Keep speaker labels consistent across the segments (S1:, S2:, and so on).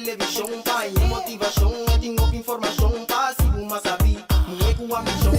S1: televisão, pai, é motivação. Eu tenho informação, pá, sigo uma sabi. Não é com a missão.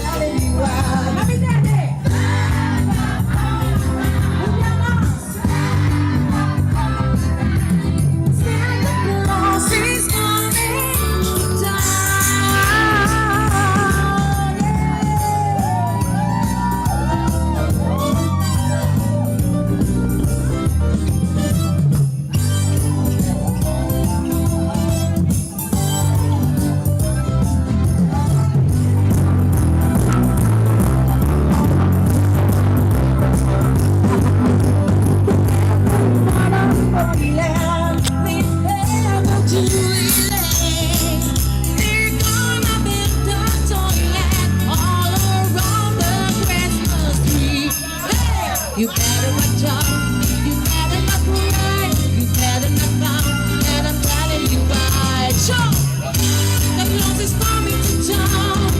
S2: You better watch out, you better not cry, you better not pound, and I'm telling you why. Sure, the clothes is coming to town.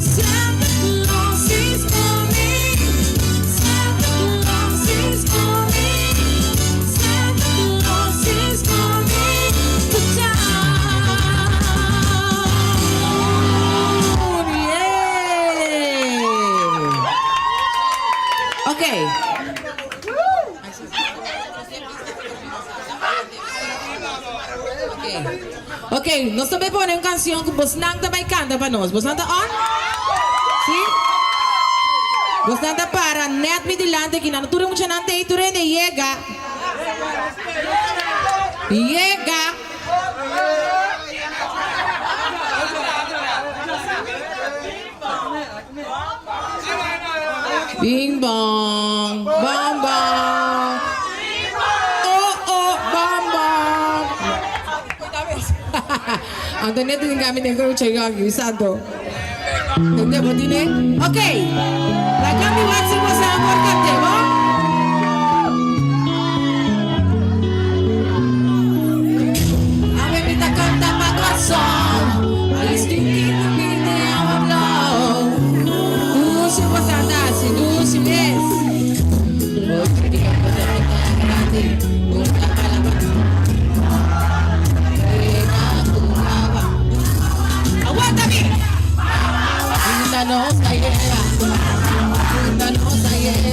S2: Santa Claus is coming, Santa Claus is coming, Santa Claus is coming to town. Yeah. Okay. Okay, nós também põe uma canção que você não também canta para nós. Você não está on? Sim? Você não está para net me dilante que na natura mucha nante e ture de llega. Llega. Bing bong, bong bong. Oh oh, bong bong. Antonio tingin kami ng karo chega gi santo. Hindi mo din eh. Okay. La kami watsi mo sa amor kante mo. Ame mita kanta pa to song. Alis tingin pinte our love. Si Wasanda, si Du, si Bes. Oh, hindi ka pa dahil natin. Punta ka lang ba? Aguántame. Cuéntanos ayer. Cuéntanos ayer.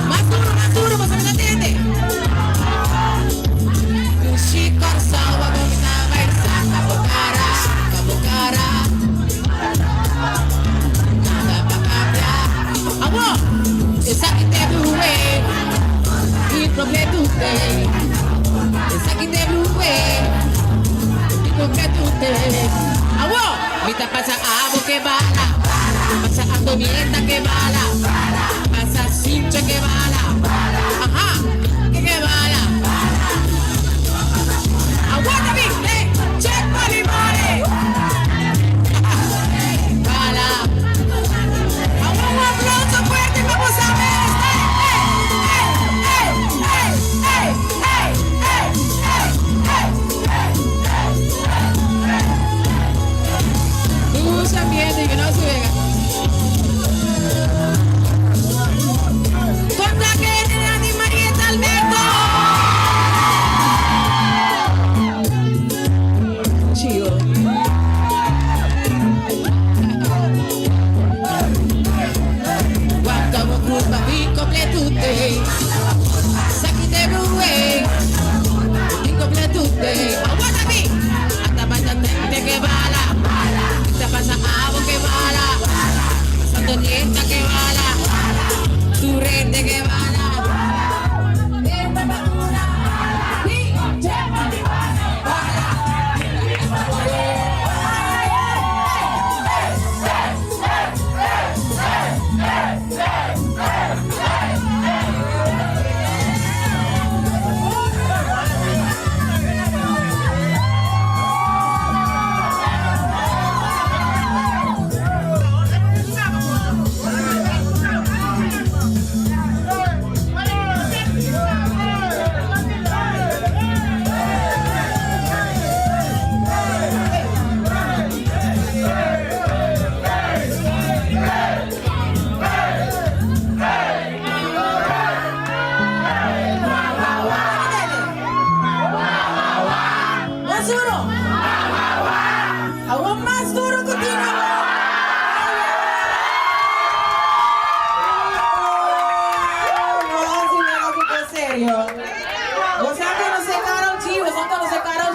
S2: Más duro, pues a mí no entiende. Esa que te blue, y prometo usted. Esa que te blue, y prometo usted. Agua, mita pasa abo que bala, pasa Antonieta que bala, pasa Cincha que bala, ajá, que bala. Aguántame, check money, money. Bala. Un aplauso fuerte, vamos a ver. Luz ambiente que no se vea.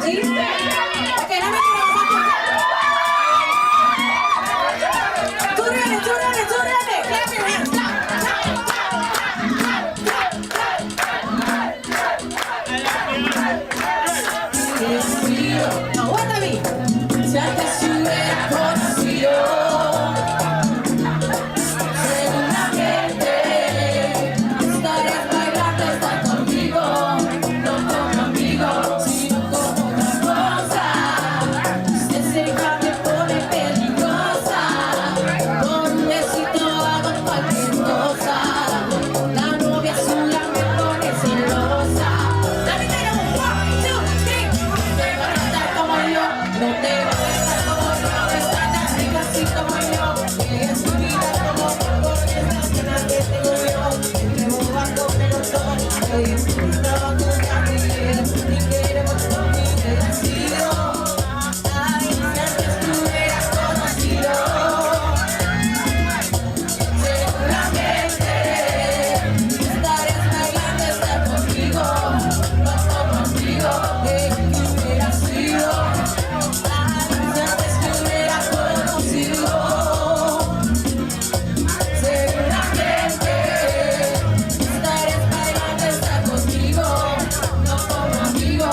S2: ¿Sí? Ok, dame tú ready. Clap your hands. Aguántame. Si antes se hubiera conocido, seguramente estarías bailando, estás conmigo, no como amigo, sino como otra cosa. Usted cerca me pone peligrosa, por un besito hago cualquier cosa. La novia suya me pone celosa. Dame tiro, 1, 2, 3. Te va a tratar como yo, no te va a tratar como yo, no está tan rica así como yo. Ella es mi vida como por esas ganas que tengo yo. Me voy a comerlo todo, hoy es mi trabajo ya mi vida, y queremos con mi vecino. Ay, si antes tú hubieras conocido, seguramente estarías bailando, estar conmigo, no como amigo, que hubiera sido. Ay, si antes tú hubieras conocido, seguramente estarías bailando, estar conmigo, no como amigo,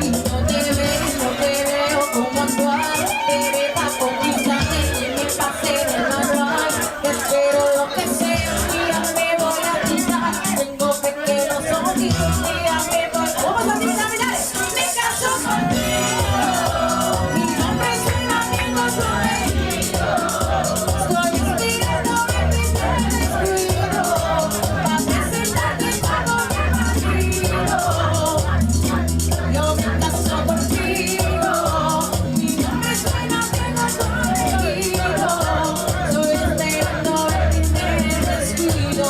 S2: y no te veo como actuar, te ves a conquistarme y me pasé del manual. Espero lo que sea, un día me voy a quitar, tengo pequeños ojitos, un día me voy. Vamos a terminar, dale. Me caso contigo, mi nombre suena bien conocido, estoy inspirado en mi destino, para presentarte como mi marido. Yo me caso contigo, mi nombre suena bien conocido, estoy esperando el primer descuido,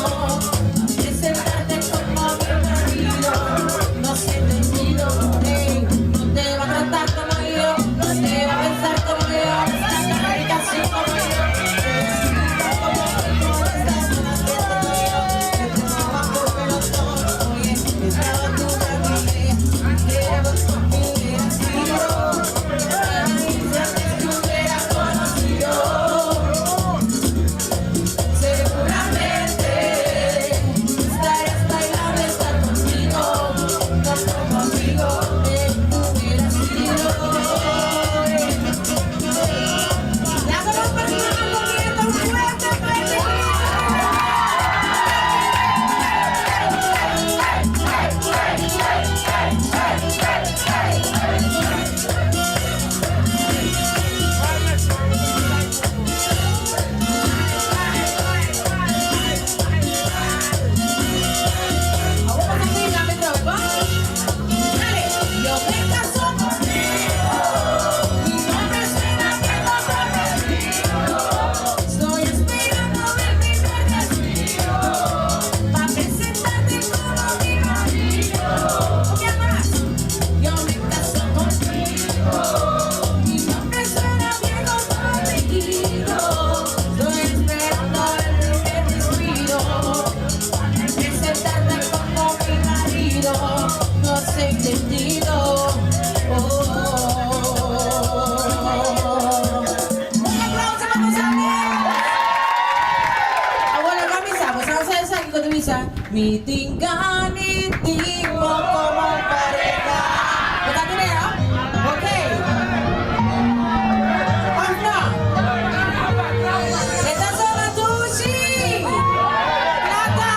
S2: presentarte como mi marido. No sé entendido, no te va a tratar como yo, no te va a pensar como yo, está tan rica así como yo. Como estas ganas que tengo yo, que te va a comerlo todo, oye, estaba tu familia, queremos con mi vecino. Ay, si antes tú hubieras conocido, seguramente estarías bailando, estar conmigo, no como amigo, hubiera sido. Ya somos personas comiendo un fuerte feliz. Vamos a seguir la metro, ¿verdad? Dale, yo me caso contigo, mi nombre suena bien conocido, estoy esperando el primer desvío, para presentarte como mi marido. ¿Qué más? Yo me caso contigo, mi nombre suena bien conocido, estoy esperando el primer desvío, para presentarte como mi marido. No sé entendido. Un aplauso para los amigos. Ahora kami sabos ang sasabi ko dun sa meeting ganiti mo como pareja. Butado na yan? Okay. Ano? Ito sa Matushi. Plata.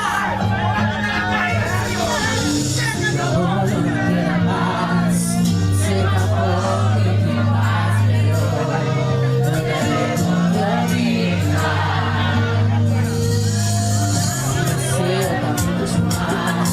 S2: Deseo tantos más.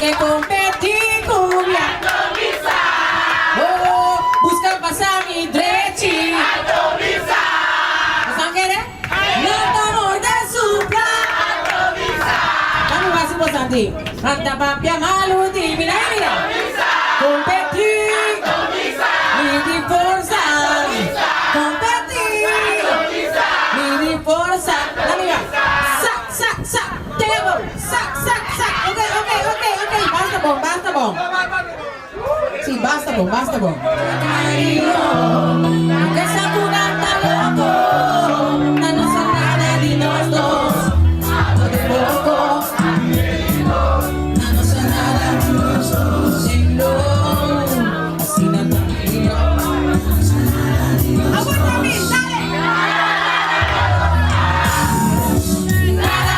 S2: quiere competir cumbia. Oh, busca pasar mi drechi. ¿Están querendo? No estamos de su plan. Vamos a hacer bastante. Canta papia maluti, mira, mira. Competir. Mi forza. Competir. Mi forza. Amiga. Sac, sac, sac. Table. Sac, sac, sac. Ok. Basta bom. Sí, basta bom. Que esa cunata loco. No son nada de los dos. Algo de poco. No son nada de los dos. Así no tranquilo. Aguanta mí, dale. Nada,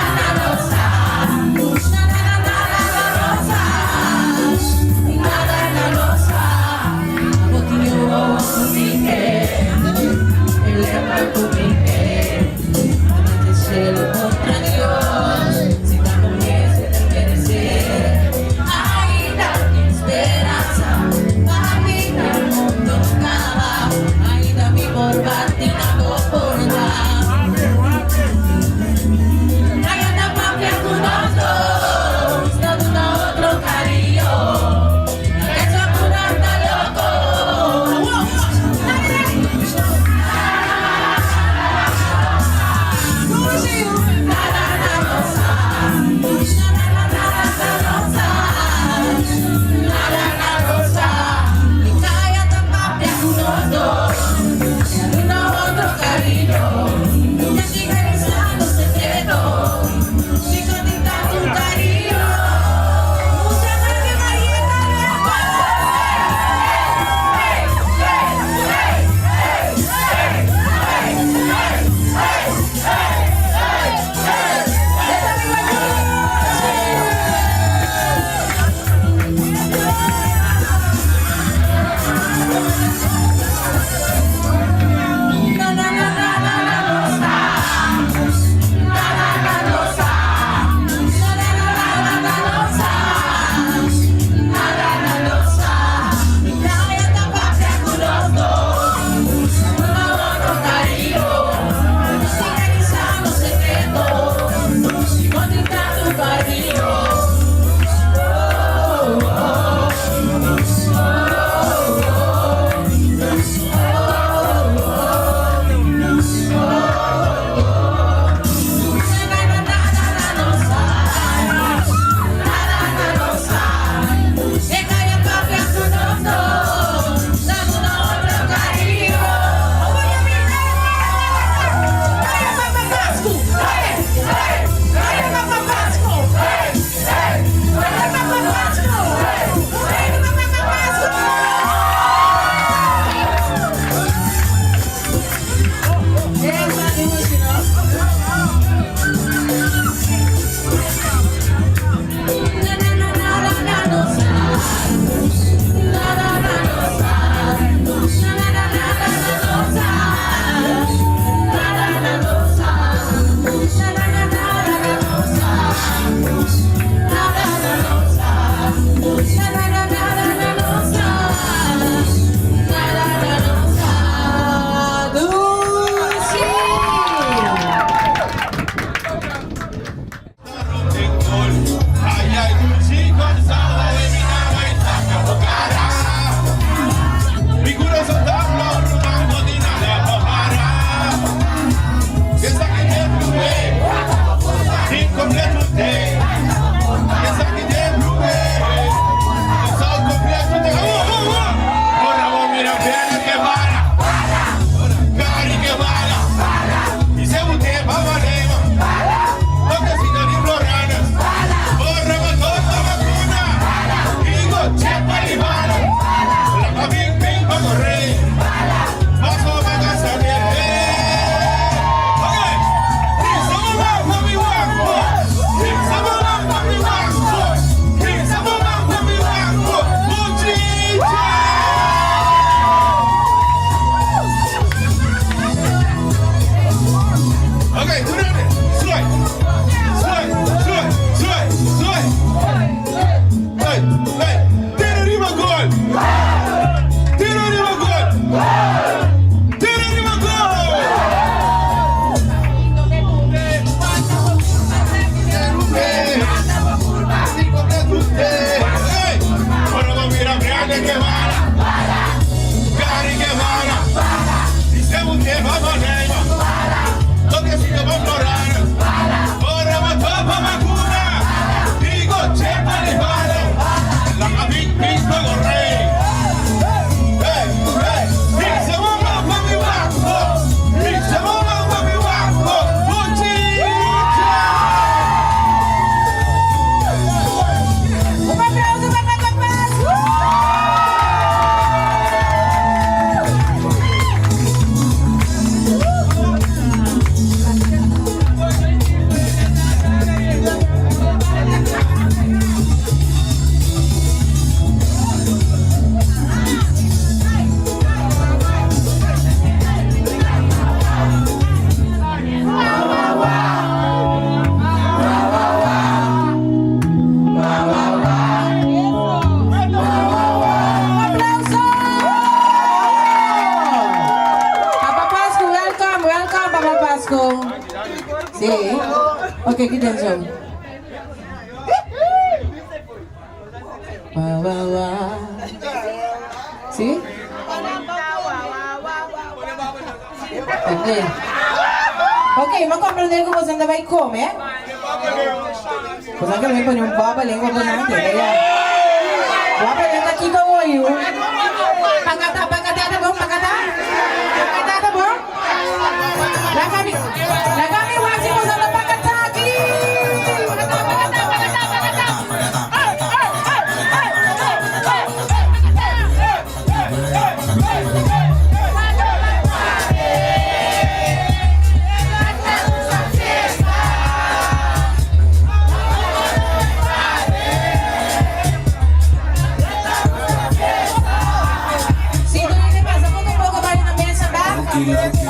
S2: Sí. Okay, quítense. Wah, wah, wah. ¿Sí? Ok, vamos a comprender cómo se andaba y come, ¿eh? Pues anche me pone un baba lengua ponante, ¿verdad? Guapa, ya está aquí como yo. Pagata, pagata, bom, pagata. Pagata, bom. La kami wasi mo sa pagata aquí. Pagata, pagata, pagata, pagata.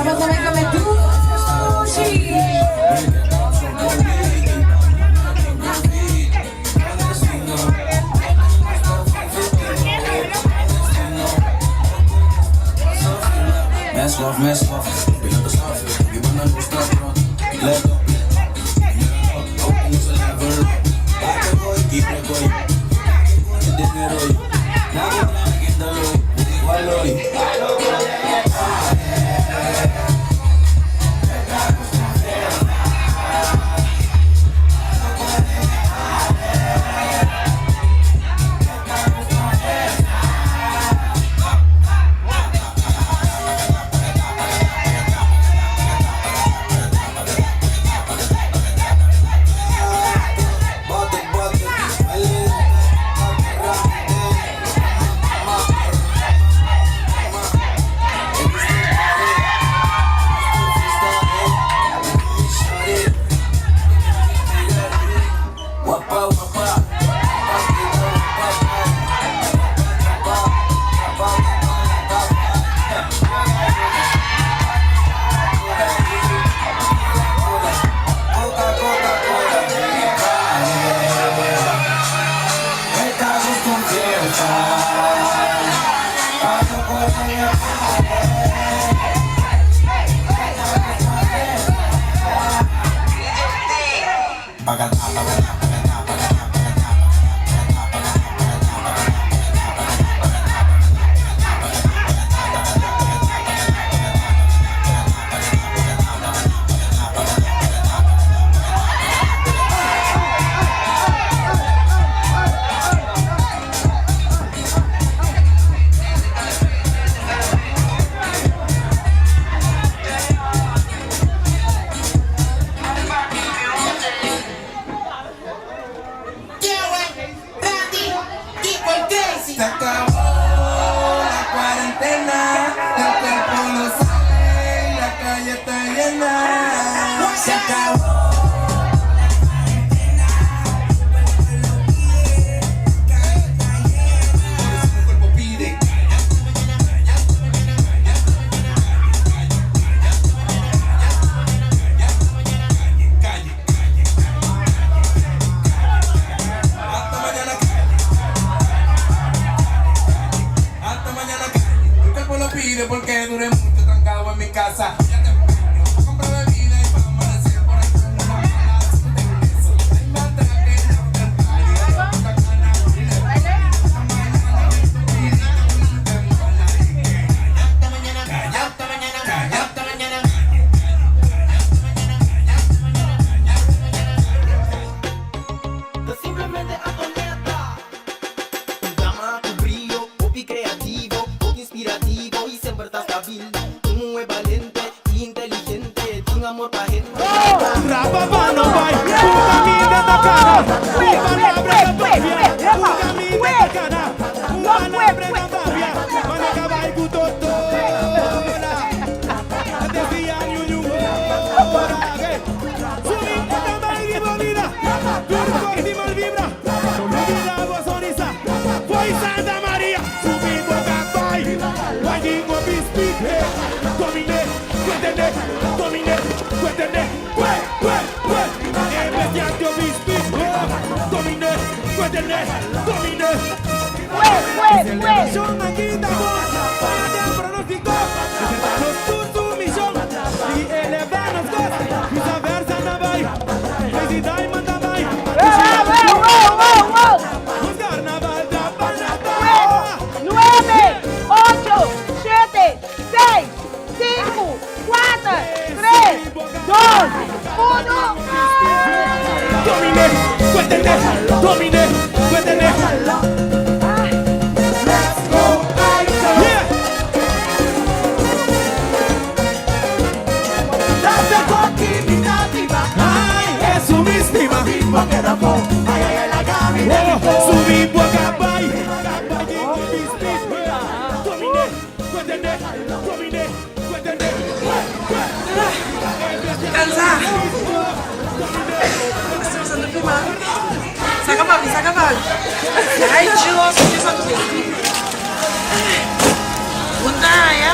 S2: Vamos a ver cómo tú, sí.
S3: Mess off, we have the stuff, we wanna lose that run. Let go, open is a level. Back and boy, keep it going. The dinner, now we're gonna get the low.
S1: Se acabó la cuarentena, el cuerpo no sale, la calle está llena. Se acabó. Porque duré mucho trancado en mi casa. Ya te empeño a comprar bebida y para amanecer por ahí con una mala. Eso, hay más de la que ya
S4: Celebración aquí estamos, para de pronóstico. Presentamos tu sumisión y elevarnos dos. Viceversa na vai, felicidade manda vai. Os carnaval da Panamá.
S5: 9, 8, 7, 6, 5, 4, 3, 2, 1.
S4: Domine, cuéntene, domine, cuéntene. Yeah. Ay, es su misma. Subí boca bay. Domine, cuéntene, domine, cuéntene.
S6: Cansada. Estoy usando el prima. Saca papi, saca papi. Ay, Dios, ¿qué es eso? Una, ¿ya?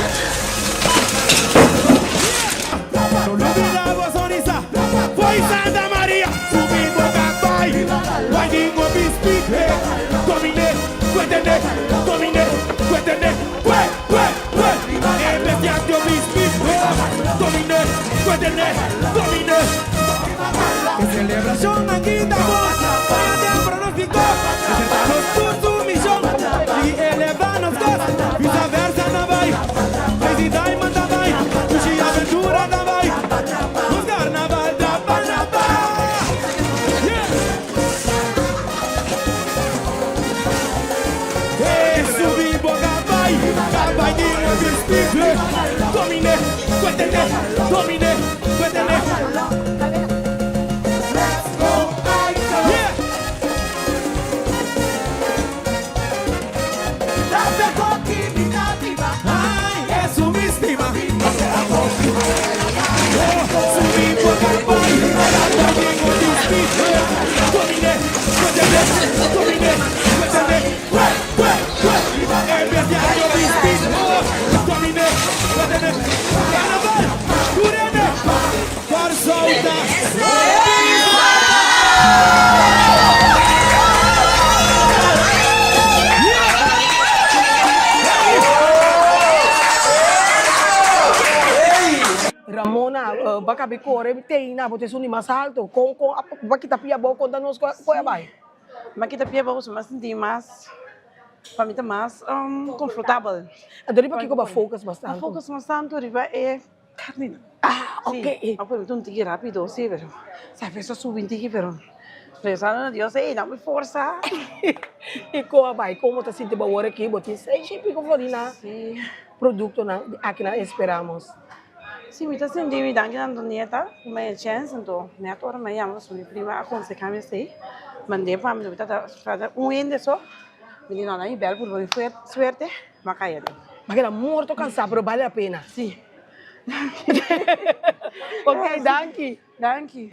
S4: No olvidamos Sonisa, foi Santa Maria. Subí boca bay. Guardinho bispite. Domine, cuéntene, domine, cuéntene. Especial bispite. Domine, cuéntene, domine. En celebración aquí estamos, para de pronóstico. Presentamos tu sumisión y elevarnos dos. Viceversa na vai, felicidade manda vai. Puxa aventura na vai. Os carnaval da Panamá. Subir boca vai, cabalinho de espírito. Domine, cuéntene, domine, cuéntene. Ay, es su misma. Subí boca vai, cabalinho de espírito. Domine, cuéntene, domine, cuéntene. Especial de espírito. Domine, cuéntene. Carnaval, Urene, por soltar.
S5: Ramona, baka bicore, tem na bote suni mais alto, com baki tapia boa conta nos coia vai.
S6: Makita pia bagus, mas hindi mas pamita mas confortável.
S5: Adori baki ko ba focus bastante.
S6: Focus mas tanto riba carne.
S5: Ah, okay.
S6: Aku un tiki rápido, sí, pero sabe eso sube un tiki, pero rezando a Dios, dame fuerza.
S5: E coa vai, como tá sentindo boa hora aqui, bote sei chipi com florina.
S6: Sí.
S5: Produto na aqui na esperamos.
S6: Sí, me está sintiendo mi danke dando nieta, me chance então, neto ora me llama su prima aconsejarme sí. Mandei para mim, tá ende só. Menino aí belo por boa suerte, macaia.
S5: Mas era morto cansado, pero vale a pena.
S6: Sí.
S5: Ok, danke.
S6: Danke.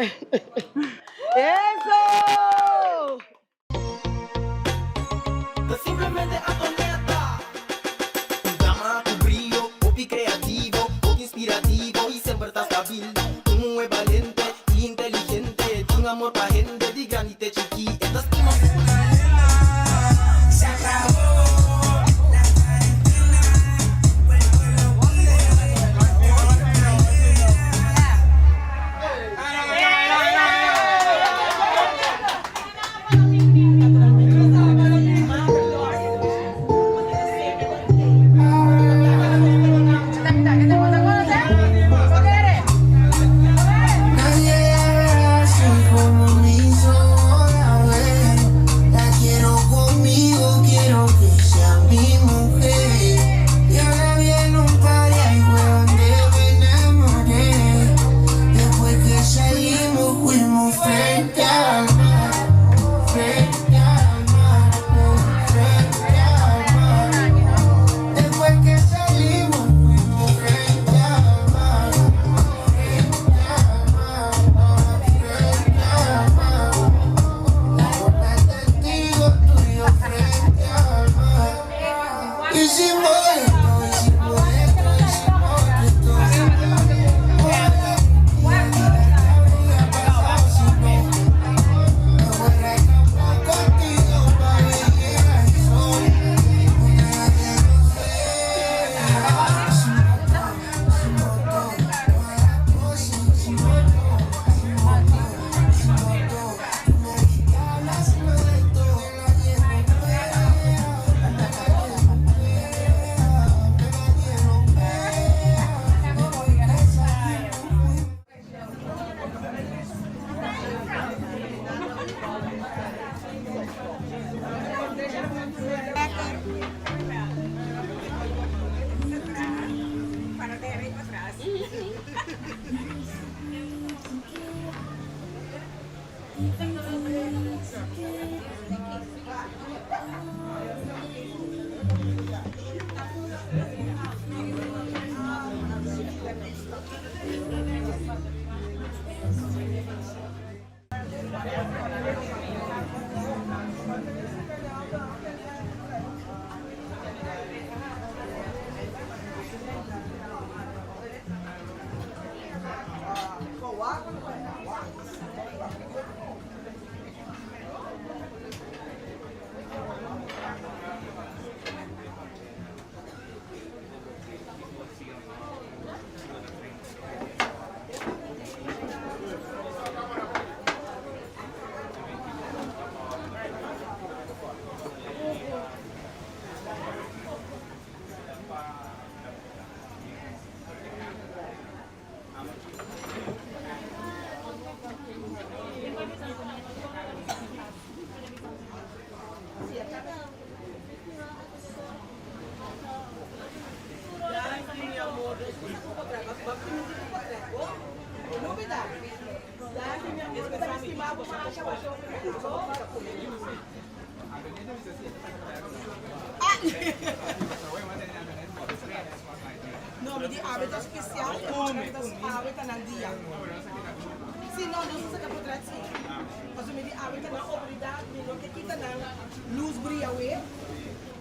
S5: Eso!
S7: Simplemente atoneta. Un drama, tu brillo, hobby creativo, hobby inspirativo y siempre estás stabil. Tú muy valiente, inteligente, un amor pa' gente, di grande chiqui, estás prima.
S1: Se acabó.
S5: No, me di ave to especial, ave tanang dia. Si no, no sa kapatrat si. Mas me di ave tanang oportunidad, me no que kita nang luz brilha we.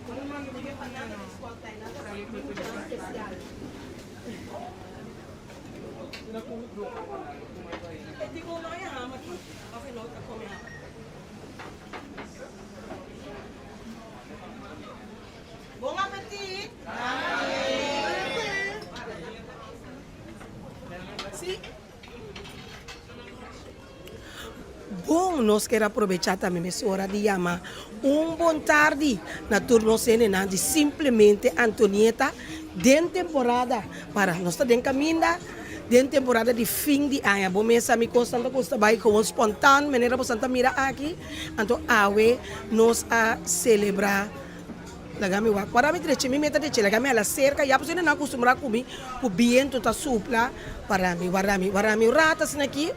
S5: Quando man me di pa na escola tá na especial. E di ko no ya ama ki. Okay, no ta come ha. Bon appetit! Sí. Bom, nós queremos aproveitar também a emissora de Yama. Bom tarde na turno CNN de simplesmente Antonieta dentro temporada para nós está dentro caminho dentro temporada de fim de ano. Bom, mesa me constante custa vai com espontâneo, maneira para Santa Mira aqui. Então, awe nós a celebrar lagami wa para mi treche mi meta treche lagami ala cerca ya pues na acostumbrado comi o viento ta supla para mi warami ratas na aqui.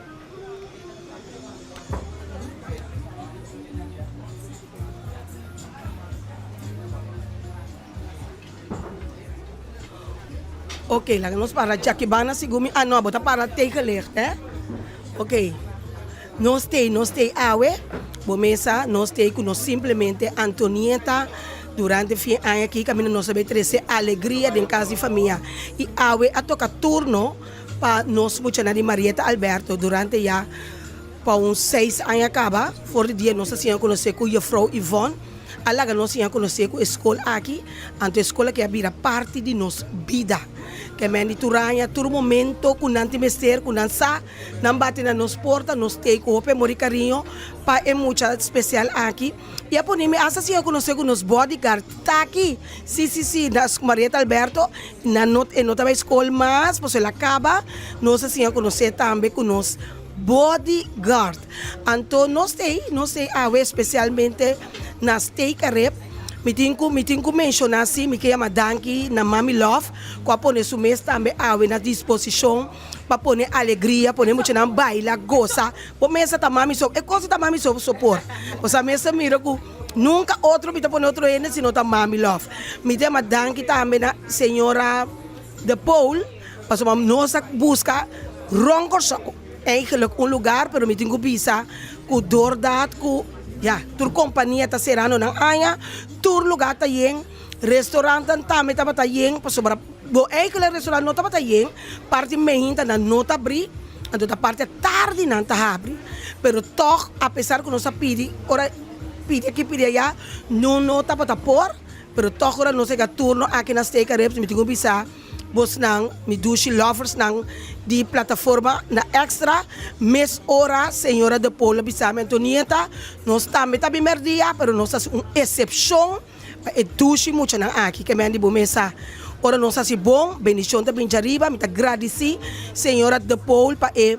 S5: Ok, lagamos para Jakibana sigumi no bota para take licht Ok. Nós tem awe, bomesa, nós tem com nós simplesmente Antonieta durante o fim de ano aqui, caminho nós saber trazer alegria em casa de família. E awe a tocar turno para nós muchana de Marieta Alberto durante já para uns 6 anos acaba, for dia nós assim conhecer com a Frau Yvonne. Alaga nós assim conhecer com a escola aqui, a escola que vira parte de nossa vida. Que me turanya tur momento com nanti mester com nansa não bate na nos porta nos take ope mori carinho pa é muito especial aqui e a poni me asa se eu conhecer com nos bodyguard tá aqui sim das Marieta Alberto na nota vai escola mas pois ela acaba nós assim eu conhecer também com nos bodyguard então nós tem especialmente nas take rep Mitin ko mencionar assim, me queria danki na Mami Love, kwa pone su mês também awe na disposição para pone alegria, pone muito na baila, goza. Por mesa ta Mami so, é coisa ta Mami so supor. Pois a mesa mira que nunca outro me pone outro ene sino ta Mami Love. Me tem danki também na senhora de Paul, para uma nossa busca roncor eigenlijk lugar, pero me tem que bisa ku doordat ku ja, tur companhia ta serano ng aya, tur lugar ta yeng, restaurant tame ta ta yeng, pa sobra bo eigenlijk restaurant no ta ta yeng, parte mehinta na nota bri, ando ta parte tarde nan ta habri, pero toch apesar que nos pidi, ora pidi aqui pidi allá, no nota pa ta por, pero toch ora no se ga turno aqui na steak reps, me tingo bisa bos nang mi dushi lovers nang di plataforma na extra mes ora senhora de Paula bisame Antonieta nós também tá primeiro dia pero nós é uma exceção e dushi muito nang aqui que me andi bomesa ora nós assim bom bendição da binjariba me tá agradeci senhora de Paula pa e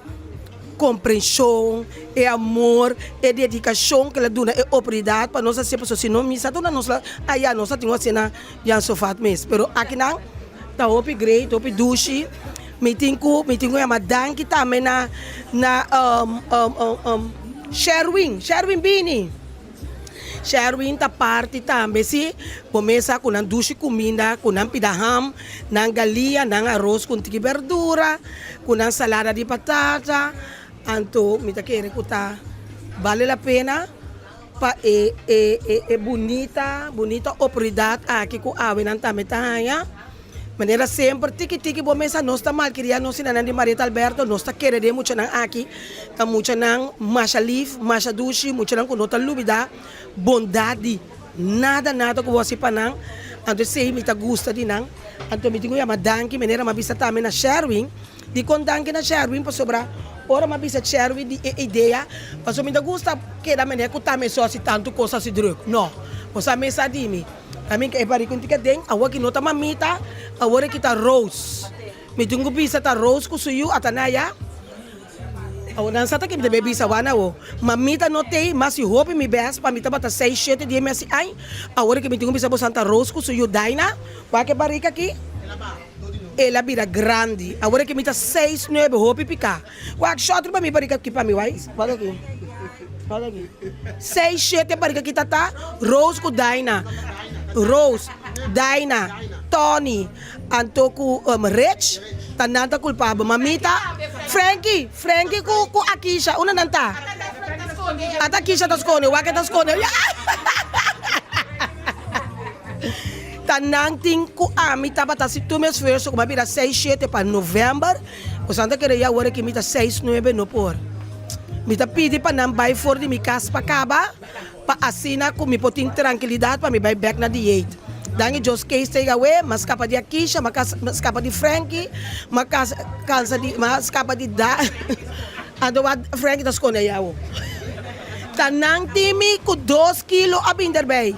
S5: compreensão, e amor, e dedicação que ela dá, e oportunidade para nós assim, se não me sabe, nós aí nós temos assim na já sofá mesmo, pero aqui não tá opi great, opi dushi, meeting ko yamadang kita may na Sherwin Bini. Sherwin ta party tambe si pomesa com ang dushi comida, com ang pidaham, ng galia, ng arroz com tiki verdura, com ang salada de patata, anto mita kere ko ta vale la pena pa bonita oportunidade aqui com awe ng tametaya. Maneira sempre, tiki bomesa, nós está mal, queria nós na de Marieta Alberto, nós está querendo muito nang aqui, tá muito nang masha lief, masha dushi, muito nang kunota lubida, bondade, nada que você panang, anto sei me tá gusta de nang, anto me tingo madanki, maneira mabisa também na Sherwin, di kondanki na Sherwin pa sobra, ora mabisa Sherwin di ideia, paso me tá gusta que da maneira que também só se tanto coisa se druk, no, você mesa di mi. Kami kay bari kun tikadeng awa kinota mamita awore kita rose mitunggu bisa ta rose ku suyu atanaya awan sa ta kim de baby sa wana wo mamita no te mas you hope mi best pamita bata 6 7 di mesi ay awore ki mitunggu bisa bo santa rose ku suyu daina wa ke bari ka ki ela vira grande. Agora que me tá 6, 9, roupa picar. Qual shot para mim para aqui para mim, vai? Olha aqui. Olha aqui. 6, 7 para aqui tá. Rose com Daina. Rose, Daina, Tony, Antoku Rich, tananta culpável. Mamita, Frankie com Akisha, una nanta. Ata Akisha tas kone, wake tas kone. Tanang ting ku amita bata si tu mes verso kuma bira 6, 7 para novembro. O santa kere ya wore ki mita 6, 9 no por. Mita pidi pa nang buy for di mi kas pa kaba. Pa asina ko mi poting tranquilidade pa mi buy back na diet. Dangi Jos case take away, mas kapa di Akisha, mas kapa di Frankie, mas kapa di Da. Ando wat Frankie tas kone yawo. Tanang timi ku 2 kilo abinder bay.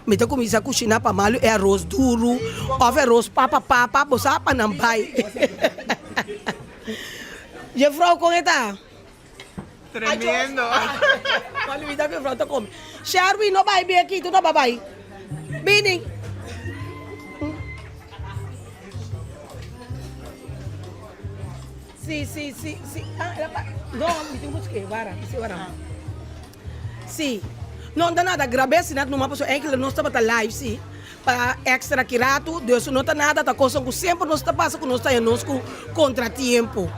S5: Mita kumisa kusina pa malo é arroz duro, ou arroz papa, bosa pa nang bay. Je vrouw kon eta?
S8: Tremendo.
S5: Olha, me dá minha vrouw, tá come. Sherwin, no bay, bem aqui, tu no babay. Bini. Sí. Ah, ela pa. Não, me tem busque, vara, Sim. Não dá nada, grave se nada numa pessoa é que não está para live, sim. Para extra kirato, Deus não está nada, tá coisa que sempre nós está passa com nós está nós com contratempo.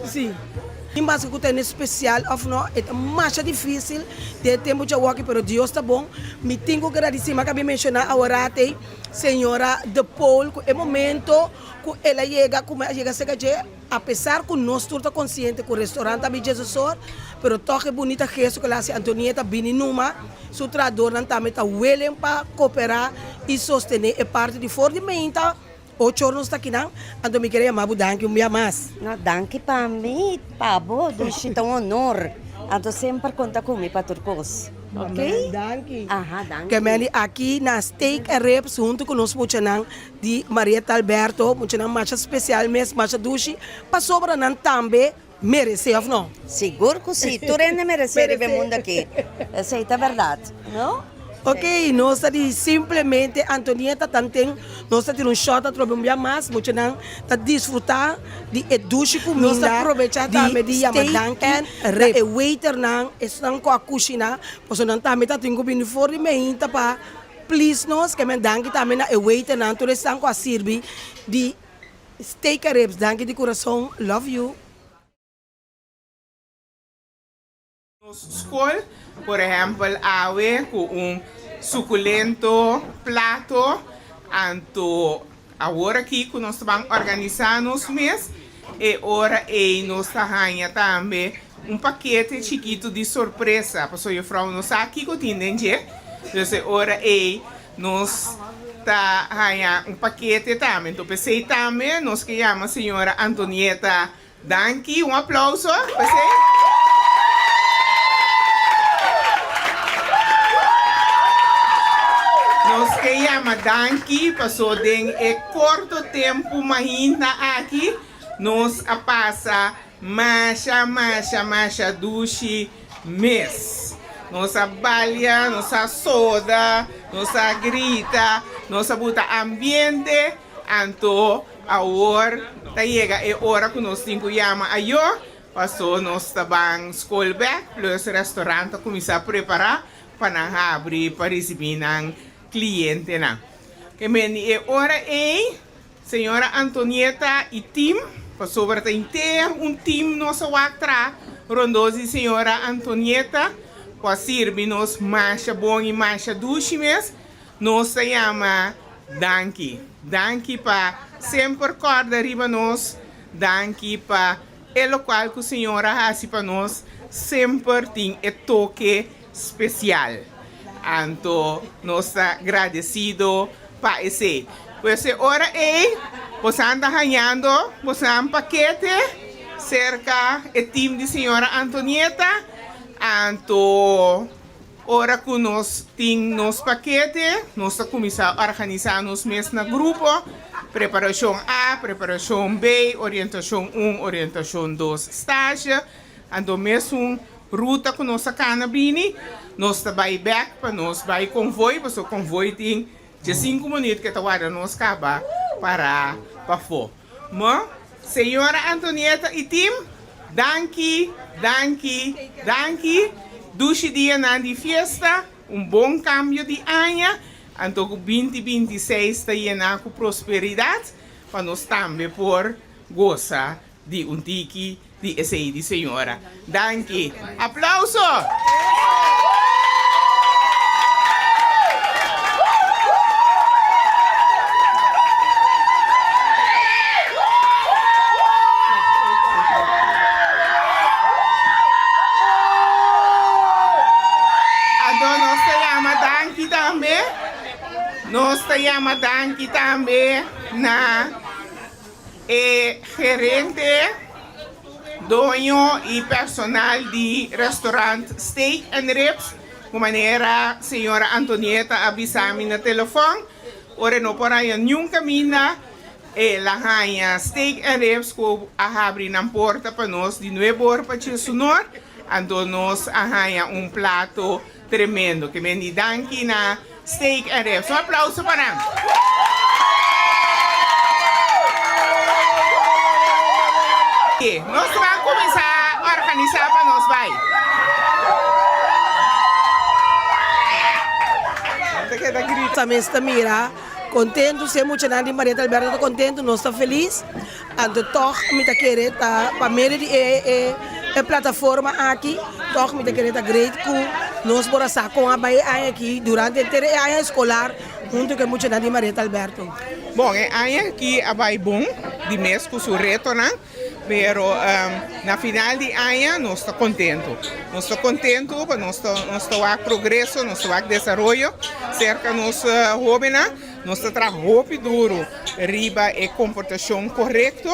S5: Sim. Mas que tem especial, of não, é mais difícil, ter tempo de walk, pero Deus está bom. Me tenho que agradecer, mas acabei de mencionar a orate, senhora de Paul, que é momento que ela chega, como ela chega a ser, apesar que nós estamos conscientes que o restaurante também é Jesus, pero toque bonita gesto que ela se Antonieta Bini Numa, seu tradutor também está willing para cooperar e sostener a parte de fornimento. 8 anos está aqui, não? Então me queria mais danke mais.
S9: No, danke para mim, Pabo, dus é um honor. Então sempre conta comigo para turcos. Ok?
S5: Danke.
S9: Aha, danke.
S5: Kami aqui na Steak and Ribs junto conosco muito de Marieta Alberto, muito mais especial mesmo, mais duche, para sobra não também merece, ou não?
S9: Seguro que sim, tu ainda merece ver mundo aqui. Essa é a verdade, não?
S5: Ok, nós estamos simplesmente, Antonieta também, nós estamos um shot a trabalhar mais, muito não, para desfrutar de eduche comida, nós aproveitar também de Yamadanke, e waiter não, estão com a cozinha, pois não também está tendo que for de meinta para, please nós, que me danke também na waiter não, tu estão com a sirvi de steak and ribs, danke de coração, love you.
S8: School, por ejemplo, ave com suculento prato, anto agora aqui que nós vamos organizar nos mês e ora nós arranha também paquete chiquito de surpresa, porque eu falo nós aqui que entende, então ora nós tá arranha paquete também, então pensei também nós que chama a senhora Antonieta Danke, aplauso, pensei. Nós que chama Danke, passou de curto tempo, mas ainda aqui, nós a passa macha duche mês. Nós a balha, nós a soda, nós a grita, nós a buta ambiente, então a hora, chega a hora que nós temos que chamar a eu, passou nós também school back, plus restaurante começar a preparar para abrir para receber cliente na. Que meni é hora senhora Antonieta e time, passou para ter time nosso watra, rondosi senhora Antonieta, para servir nos macha bom e macha duche mes, nós se chama Danke. Danke para sempre corda riba nos, Danke para o qual que a senhora faz para nós, sempre tem toque especial. Então, nós estamos agradecidos para esse. Pois agora você anda ganhando, você anda paquete cerca do time de senhora Antonieta. Então, ora que nós temos nos paquete, nós estamos começando a organizar nos mesmos grupos. Preparação A, preparação B, orientação 1, orientação 2, estágio. Então, mesmo ruta que nós canabini, nós vai back para nós vai convoy, para o convoy tem de 5 minutos que tawara nós acaba para fora. Mas, senhora Antonieta e Tim, danke. Dushi dia na de festa, bom cambio de ano, então 2026 está llena com prosperidade, para nós também por gozar de tiki de essa de senhora. Danke. Aplauso! Nós chamamos danke também na gerente, dono e personal de restaurante Steak and Ribs, de maneira senhora Antonieta avisou-me no telefone, ora não por aí nunca mina la rainha Steak and Ribs que abre na porta para nós de novo para o sonor, então nós arranha prato tremendo que me danke na Steak and Ribs. Aplauso para nós. Nós vamos começar a organizar para nós, vai.
S5: Também está mira, contento, se muito nada de Maria Alberto, estou contente, nós estamos felizes. Então, toch, me está querendo, para meio de plataforma aqui, toch, me está querendo, great cool. Nós vamos estar com a Bahia aqui durante a ano escolar, junto com muito nada de Maria Alberto.
S8: Bom, aqui a Bahia bom, de mês com o retorno. Pero na final de ano nós estamos contentos. Nós estamos contentos porque nós estamos progresso, nós estamos desenvolvimento, cerca de nós jovens, nós estamos trabalhando duro, riba e comportação correto,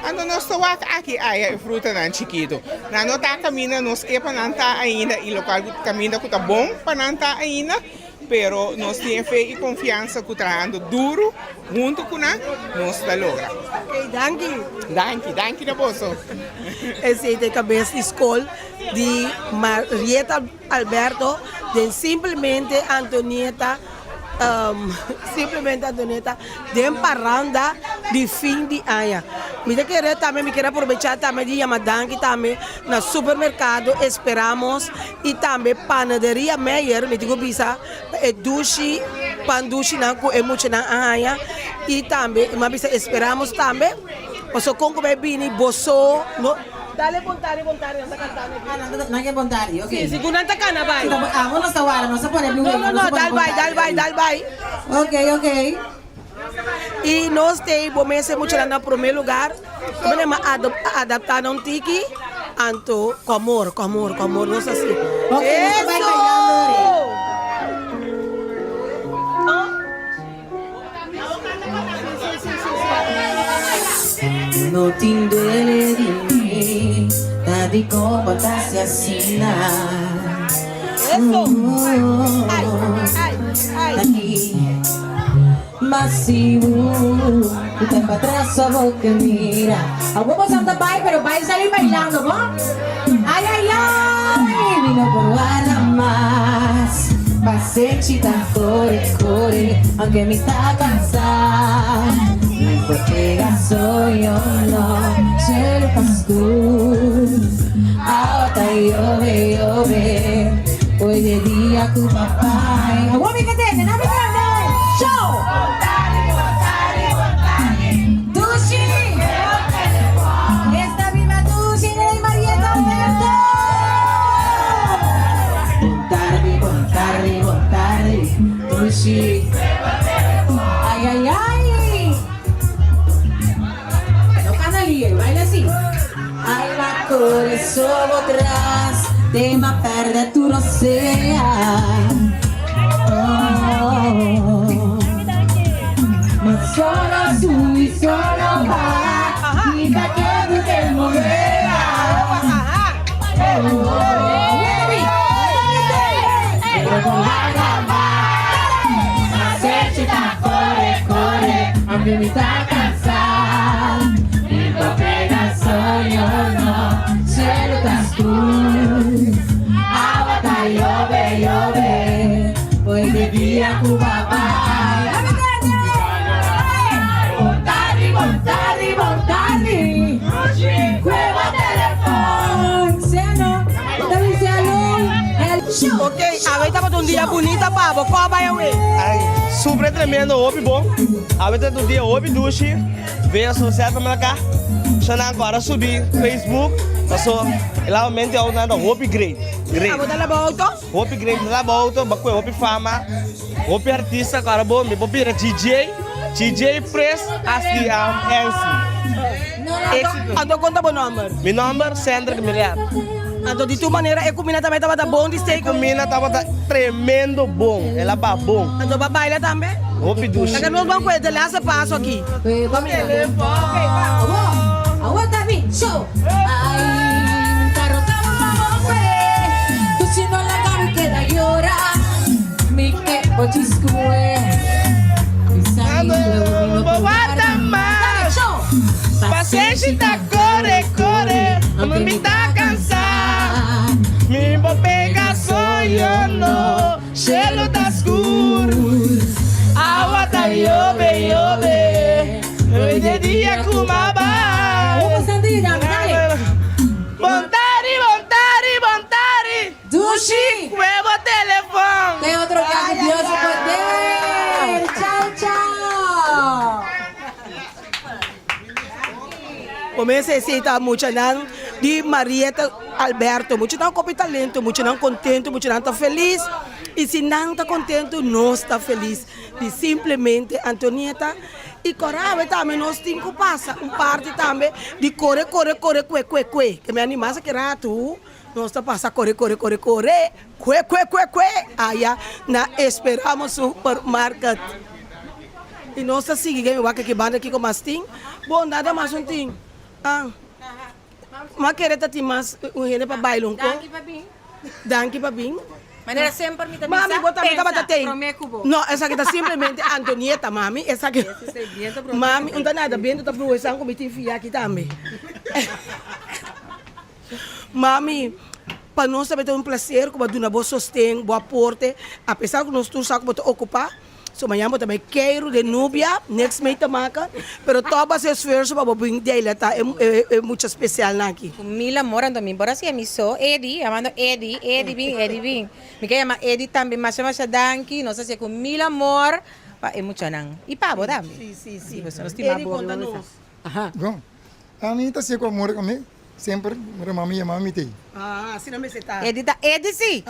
S8: e nós estamos aqui a fruta na chiquito. Na nota caminha nós é para não estar ainda e local caminha que está bom para não estar ainda. Pero nós temos fé e confiança que trabalhando duro junto com nós está logra. Danke na bolsa.
S5: Esse é a cabeça de escola de Marieta Alberto, de simplesmente Antonieta, de parranda de fim de ano. Me quero aproveitar também de chamar danke também no supermercado, esperamos, e também panaderia Meyer, me digo bisa, dushi, pan dushi na ko muito na ano, e também, mas esperamos também, o com que bebini boso, no. Dale bontari, não está cantando.
S2: Não é bontari, ok.
S5: Sim, não está cantando, vai.
S2: Vamos agora, não se pode
S5: Não, dale vai.
S2: Ok.
S5: E nós temos muito no primeiro lugar, vamos adaptar um tiki, então, com amor, nós assim.
S2: Ok, vai bailando. No tindere di me, tadi ko batasi asina. Aqui, massivo, o tempo atrás sua boca mira. Vamos a cantar, pero vai sair bailando, ¿no? Ay, vino por guarda más. Pasecita, corre, aunque me está cansada. Porque soy yo, no, cielo pastor. Ahora llove, hoy de día tu papá. ¡Vamos a cantar! ¡No me cantes! ¡Show! ¡Dushi! ¡Esta misma Dushi de Marieta Alberto! Tarde, Dushi. Ay. Baila así. Ay, la corazón atrás, tema perder tu no sea. Mas solo sui, solo va, y te quedo que movea. Corre, aunque me está cansada. Cielo estás tú, agua está llove, dia kumabay. Montari, montari, montari. Cueva telefone. Seno, dami salon.
S5: Ok, ahorita para un día bonita, pavo. ¿Cómo va a ver?
S10: Ai, super tremendo, hopi bom. Avete do dia hopi dushi. Veio associar também cá. Xana agora subir Facebook. Passou, realmente é uma hopi great. Great.
S5: ¿Vamos a dar la volta?
S10: Hopi great na volta, bakwe hopi fama. Hopi artista agora bom, me hopi era DJ. DJ Press assim MC.
S5: Ando conta bom número.
S10: Meu número Sandra Miliar.
S5: Ando de tu maneira, eu combina também tava bom de steak.
S10: Comina tava tremendo bom. Ela tá bom.
S5: Ando para bailar também.
S10: Hopi dushi.
S5: Agora nós vamos com ele, esse passo aqui.
S2: Vamos Awak tapi show. Ay, caro vamos tu si no la caro queda llora. Mi que pochiscue.
S10: Bobada mais. Paciência corre, corre. Não me tá cansar. Me vou pegar sonhando. Cheiro das cores. Água da yobe, yobe. Hoje é dia com uma barra. Montari, montari, montari.
S2: Dushi.
S10: Huevo telefone.
S2: Tem outro que Dios poder. Tchau, tchau.
S5: Comecei a aceitar muito não de Marieta Alberto, muito não com talento, muito não contente, muito não tá feliz. E se não tá contente, não está feliz. E simplesmente Antonieta e Corave também nós temos que passar parte também de corre, corre, corre, que que me animasse que rato. Nós está passando corre, corre, corre, corre, que. Aí na esperamos supermercado. E nós está seguindo o que banda aqui com mais tem. Bom, nada mais um tem. Mas querer ter mais um rende para bailar um pouco. Danke para bem.
S11: Maneira sempre me também.
S5: Mami, bota me tava tem.
S11: Promecubo.
S5: Não, essa aqui tá simplesmente Antonieta, mami. Essa aqui. Mami, não tá nada bem, tá pro essa como tem filha aqui também. Mami, para nós também é um prazer como dona boa sostém, boa porte, apesar que nós todos sabemos ocupar. So amanhã também quero de Núbia, next mês também, pero todo esse esforço para bring dela tá é muito especial aqui.
S11: Mila moran também, por assim me sou Eddie, chamando Eddie bem. Me quer chamar Eddie também, mas chama Danki, não sei se é com Mila amor, é muito não. E pabo também.
S5: Sim.
S11: Nós temos
S5: Conta-nos.
S12: Bom, a mim está sempre amor comigo, sempre, mami e mami tem.
S5: Assim não me sei tá.
S11: Eddie sim.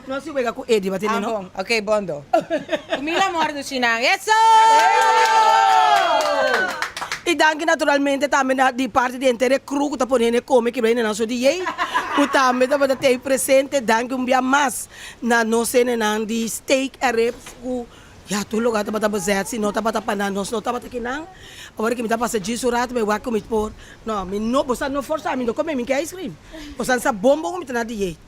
S5: Nós se pega com Eddie, batendo não?
S11: Bom, ok, bondo. Mila amor do Chinang, isso!
S5: E danke naturalmente também de parte de inteira cru que tá ponendo come que vem na nosso dia. O também tá para ter presente danke dia mais na nossa cena de steak e ribs ku ya tu lugar tá para bezet se não tá para panar nós não tá para que não. Agora que me tá passa disso rato me vai comer por. Não, me não você não força me não come me quer ice cream. Você sa bombo como tá na dieta.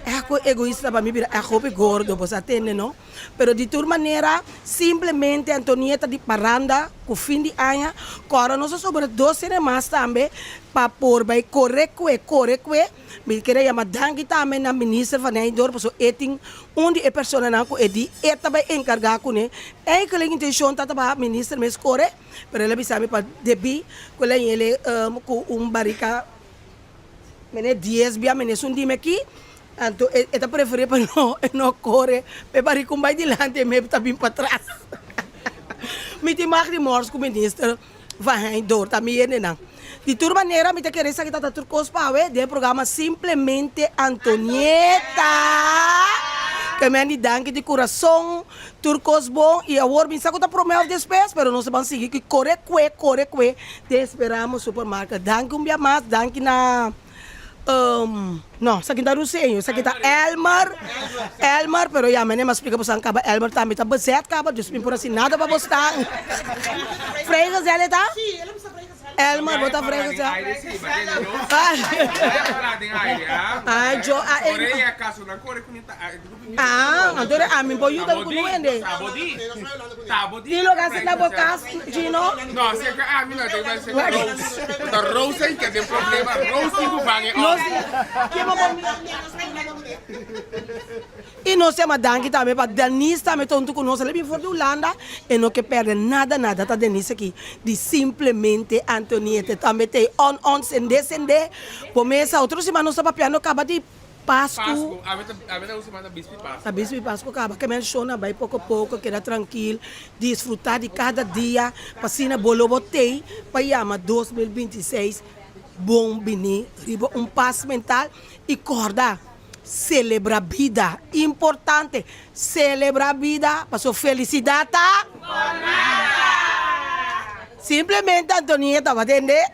S5: É egoísta para mim, é roupa gordo, você atende, não? Pero de toda maneira, simplesmente Antonieta de paranda, com o fim de ano, agora nós sobre 2 semanas também, para pôr, vai correr, me queria chamar danke também na ministra van Eindorp, porque eting, onde é pessoa não, ele é também encarregado com ele, é que a intenção tá para ministra me escolher, pero ele bisa me para debi, com ele com barrica, mene 10 bia mene sundi aqui. Então, eu preferi para não correr, para ir mais adiante, mas também para trás. Me tem mais de morte com o ministro, vai dor, também não. De toda maneira, me tem que receber que tá turcos para ver, de programa simplesmente Antonieta, que me danke de coração, turcos bom e agora me saco da promessa despesa, pero não se vão seguir que corre, te esperamos supermercado. Danke dia mais, danke na não, sa kita Rusenho, sa kita Elmer, pero ya mas explica para kaba Elmer também tá bezet kaba, just por assim nada para postar. Freitas ela tá? Sim, ela precisa freitas ela. Elmer, bota frega sa. Ai, jo, antore amin po yuta ko nuende. Dilo kasi na bokas, Gino.
S1: No, se que a mí no te va a ser Rose. The Rose que tem problema. Rose que vai
S5: Que mo E nós temos a Danke também, para Denise também, tanto conosco, ele for de Holanda, e não que perde nada, tá Denise aqui, de simplesmente Antonieta, também tem on, sende, começa, outra semana nós estamos piano, acaba de Páscoa.
S1: A ver a semana bispo Páscoa.
S5: A bispo Páscoa acaba, que menciona, vai pouco a pouco, queda tranquilo, desfrutar de cada dia, passina bolo botei, para chama 2026, bom bini, paz mental e corda. Celebra a vida, importante, celebra a vida, para sua felicidade, tá? Simplesmente Antonieta, vai entender?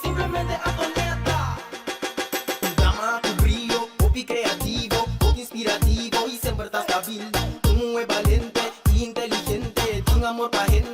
S7: Simplemente Antonieta. Un drama con brillo, poco creativo, poco inspirativo y siempre está stabil. Tú es valiente, inteligente, tiene amor para gente.